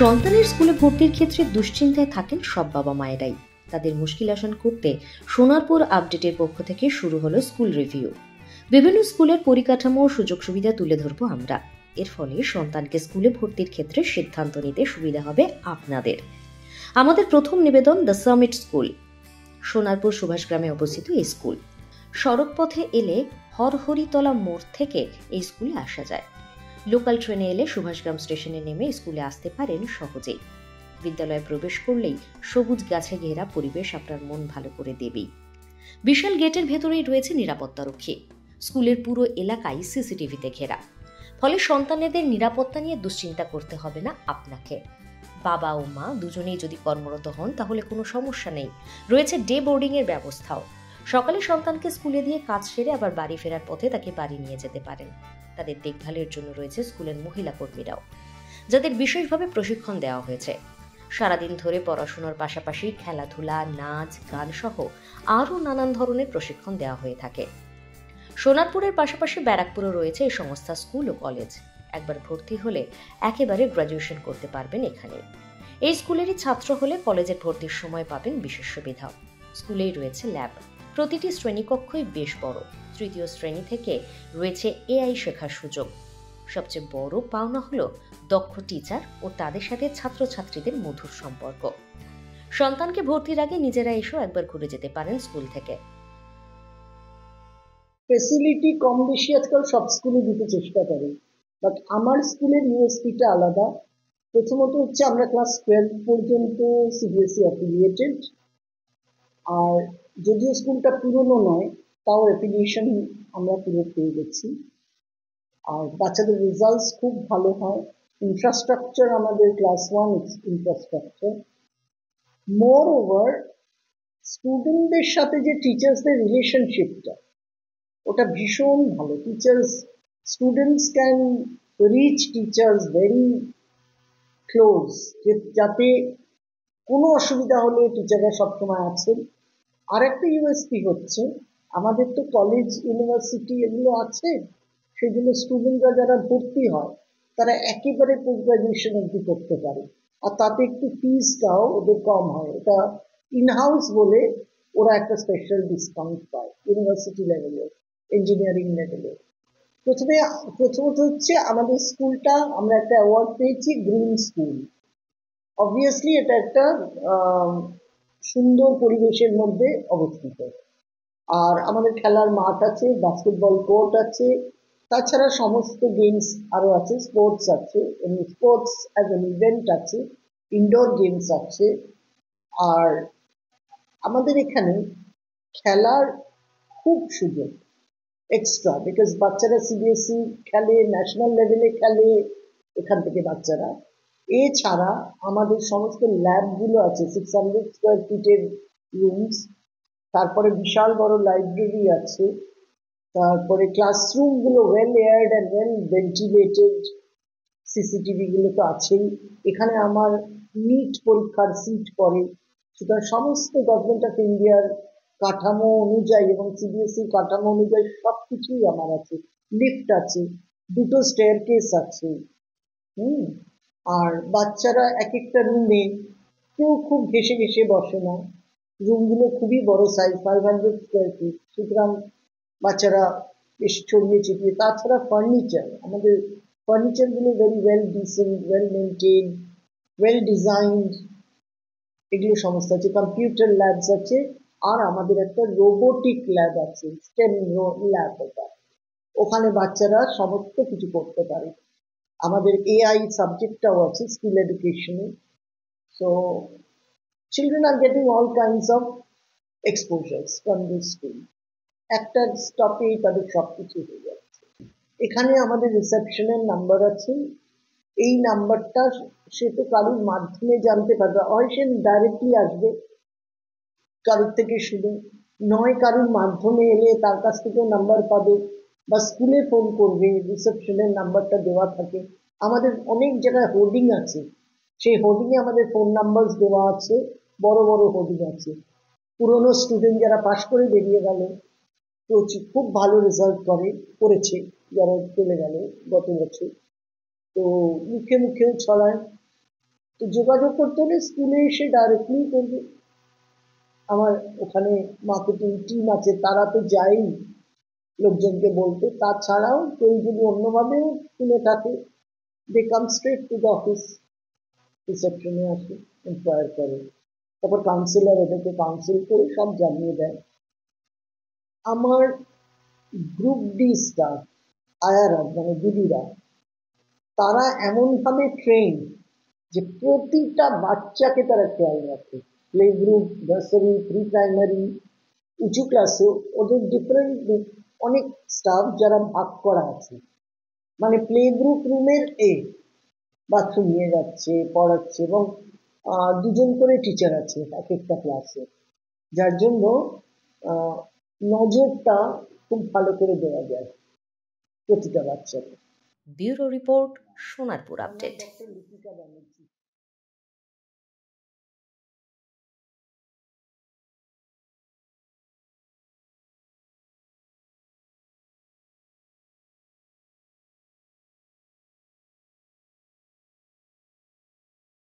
সন্তানের স্কুলে ভর্তির ক্ষেত্রে দুশ্চিন্তায় থাকেন সব বাবা মায়েরাই। তাদের মুশকিল আসান করতে সোনারপুর আপডেটের পক্ষ থেকে শুরু হলো স্কুল রিভিউ। বিভিন্ন স্কুলের পরিকাঠামো ও সুযোগ সুবিধা তুলে ধরবো আমরা। এর ফলে সন্তানকে স্কুলে ভর্তির ক্ষেত্রে সিদ্ধান্ত নিতে সুবিধা হবে আপনাদের। আমাদের প্রথম নিবেদন দ্য সামিট স্কুল। সোনারপুর সুভাষগ্রামে অবস্থিত এই স্কুল। সড়ক পথে এলে হরহরিতলা মোড় থেকে এই স্কুলে আসা যায়। লোকাল ট্রেনে এলে সুভাষগ্রাম স্টেশনে নেমে স্কুলে আসতে পারেন সহজেই। বিদ্যালয়ে প্রবেশ করলেই সবুজ গাছে ঘেরা পরিবেশ আপনার মন ভালো করে দেবেই। বিশাল গেটের ভেতরেই রয়েছে নিরাপত্তারক্ষী। স্কুলের পুরো এলাকায় সিসিটিভিতে ঘেরা, ফলে সন্তানেদের নিরাপত্তা নিয়ে দুশ্চিন্তা করতে হবে না আপনাকে। বাবা ও মা দুজনেই যদি কর্মরত হন তাহলে কোনো সমস্যা নেই। রয়েছে ডে বোর্ডিং এর ব্যবস্থাও। সকালে সন্তানকে স্কুলে দিয়ে কাজ সেরে আবার বাড়ি ফেরার পথে তাকে বাড়ি নিয়ে যেতে পারেন। তাদের দেখভালের জন্য রয়েছে স্কুলের মহিলা কর্মীরাও, যাদের বিশেষভাবে প্রশিক্ষণ দেওয়া হয়েছে। সারাদিন ধরে পড়াশোনার পাশাপাশি খেলাধুলা, নাচ, গান সহ আরও নানান ধরনের প্রশিক্ষণ দেওয়া হয়ে থাকে। সোনারপুরের পাশাপাশি ব্যারাকপুরও রয়েছে এই সংস্থা স্কুল ও কলেজ। একবার ভর্তি হলে একেবারে গ্র্যাজুয়েশন করতে পারবেন এখানে। এই স্কুলেরই ছাত্র হলে কলেজের ভর্তির সময় পাবেন বিশেষ সুবিধা। স্কুলেই রয়েছে ল্যাব। প্রতিটি শ্রেণীকক্ষই বেশ বড়। তৃতীয় শ্রেণী থেকে রয়েছে এআই শেখার সুযোগ। সবচেয়ে বড় পাওনা হলো দক্ষ টিচার ও তাদের সাথে ছাত্রছাত্রীদের মধুর সম্পর্ক। সন্তানকে ভর্তির আগে নিজেরা এসেও একবার ঘুরে যেতে পারেন স্কুল থেকে। ফেসিলিটি কম বেশি আজকাল সব স্কুলে দিতে চেষ্টা করে, বাট আমার স্কুলের ইউএসপিটা আলাদা। প্রথমত হচ্ছে আমরা ক্লাস 12 পর্যন্ত সিবিএসই অ্যাফিলিয়েটেড, আর যদিও স্কুলটা পুরনো নয় তাও অ্যাফিলিয়েশন আমরা পুরো পেয়ে গেছি। আর বাচ্চাদের রেজাল্টস খুব ভালো হয়। ইনফ্রাস্ট্রাকচার আমাদের ক্লাস 1 ইনফ্রাস্ট্রাকচার। মোর ওভার স্টুডেন্টদের সাথে যে টিচার্সদের রিলেশনশিপটা, ওটা ভীষণ ভালো। Students can reach teachers very close, যাতে কোনো অসুবিধা হলে টিচাররা সবসময় আছেন। আর একটা ইউএসপি হচ্ছে, আমাদের তো কলেজ, ইউনিভার্সিটি এগুলো আছে, সেগুলো স্টুডেন্টরা যারা ভর্তি হয় তারা একেবারে পোস্ট গ্রাজুয়েশন অবধি করতে পারে, আর তাতে একটু ফিজটাও ওদের কম হয়। এটা ইনহাউস বলে ওরা একটা স্পেশাল ডিসকাউন্ট পায় ইউনিভার্সিটি লেভেলে, ইঞ্জিনিয়ারিং লেভেলে। প্রথমত হচ্ছে আমাদের স্কুলটা, আমরা একটা অ্যাওয়ার্ড পেয়েছি গ্রিন স্কুল। অবভিয়াসলি এটা একটা সুন্দর পরিবেশের মধ্যে অবস্থিত। আর আমাদের খেলার মাঠ আছে, বাস্কেটবল কোর্ট আছে, তাছাড়া সমস্ত গেমস আরো আছে, স্পোর্টস আছে, স্পোর্টস অ্যাজ এন ইভেন্ট আছে, ইনডোর গেমস আছে। আর আমাদের এখানে খেলার খুব সুযোগ এক্সট্রা, বিকজ বাচ্চারা সিবিএসই খেলে, ন্যাশনাল লেভেলে খেলে এখান থেকে বাচ্চারা। এছাড়া আমাদের সমস্ত ল্যাবগুলো আছে, 600 স্কোয়ার ফিটের রুমস, তারপরে বিশাল বড় লাইব্রেরি আছে, তারপরে ক্লাসরুমগুলো well aired and well ventilated, CCTV গুলো তো আছেই। এখানে আমার নিট পরীক্ষার সিট পড়ে, সুতরাং সমস্ত গভর্নমেন্ট অফ ইন্ডিয়ার কাঠামো অনুযায়ী এবং সিবিএসই কাঠামো অনুযায়ী সবকিছুই আমার আছে। লিফট আছে, 2টো স্টেয়ারকেস আছে। আর বাচ্চারা এক একটা রুমে কেউ খুব ঘেসে ঘেসে বসে না। রুমগুলো খুবই বড় সাইজ, 500 স্কোয়ার ফিট, সুতরাং বাচ্চারা বেশ ছড়িয়ে ছিটিয়ে। তাছাড়া আমাদের ফার্নিচারগুলো very well decent, well maintain, well designed, এগুলো সমস্ত আছে। কম্পিউটার ল্যাবস আছে, আর আমাদের একটা রোবোটিক ল্যাব আছে, স্টেম ল্যাব। ওখানে বাচ্চারা সমস্ত কিছু করতে পারে। আমাদের এআই সাবজেক্টটাও আছে স্কিল এডুকেশনে। So children are getting all kinds of exposures from this school. একটা স্টপে তাদের সবকিছু হয়ে যাচ্ছে। এখানে আমাদের রিসেপশনের নাম্বার আছে। এই নাম্বারটা সে তো কারোর মাধ্যমে জানতে পারবে, হয় সে ডাইরেক্টলি আসবে কারোর থেকে শুনে, নয় কারোর মাধ্যমে এলে তার কাছ থেকেও নাম্বার পাবে, বা স্কুলে ফোন করবে, রিসেপশনের নাম্বারটা দেওয়া থাকে। আমাদের অনেক জায়গায় হোর্ডিং আছে, সেই হোর্ডিংয়ে আমাদের ফোন নাম্বার দেওয়া আছে, বড় বড় হোর্ডিং আছে। পুরনো স্টুডেন্ট যারা পাশ করে বেরিয়ে গেল, খুব ভালো রেজাল্ট করেছে যারা চলে গেল গত বছর, তো মুখে মুখেও ছড়ায়। তো যোগাযোগ করতে হলে স্কুলে এসে ডাইরেক্টলি করবে। আমার ওখানে মার্কেটিং টিম আছে, তারা তো যাই লোকজনকে বলতে। তাছাড়াও কেউ যদি অন্যভাবেও শুনে থাকে, দে কাম স্ট্রেট টু দ্য অফিস, রিসেপশনে আসে, ইনকোয়ার করে, তারপর কাউন্সিলর এদেরকে কাউন্সিল করে সব জানিয়ে দেয়। আমার গ্রুপ ডি স্টাফ, আয়ারা মানে দিদিরা, তারা এমনভাবে ট্রেন যে প্রতিটা বাচ্চাকে তারা খেয়াল রাখে। Play group, nursery, pre primary, উঁচু ক্লাসে ওদের ডিফারেন্ট অনেক স্টাফ যারা ভাগ করা আছে। মানে প্লে গ্রুপ রুমের বাথরুম নিয়ে যাচ্ছে, পড়াচ্ছে, এবং দুজন করে টিচার আছে এক একটা ক্লাসে, যার জন্য নজরটা খুব ভালো করে দেওয়া যায় প্রতিটা বাচ্চাকে। Bureau report, Sonarpur update.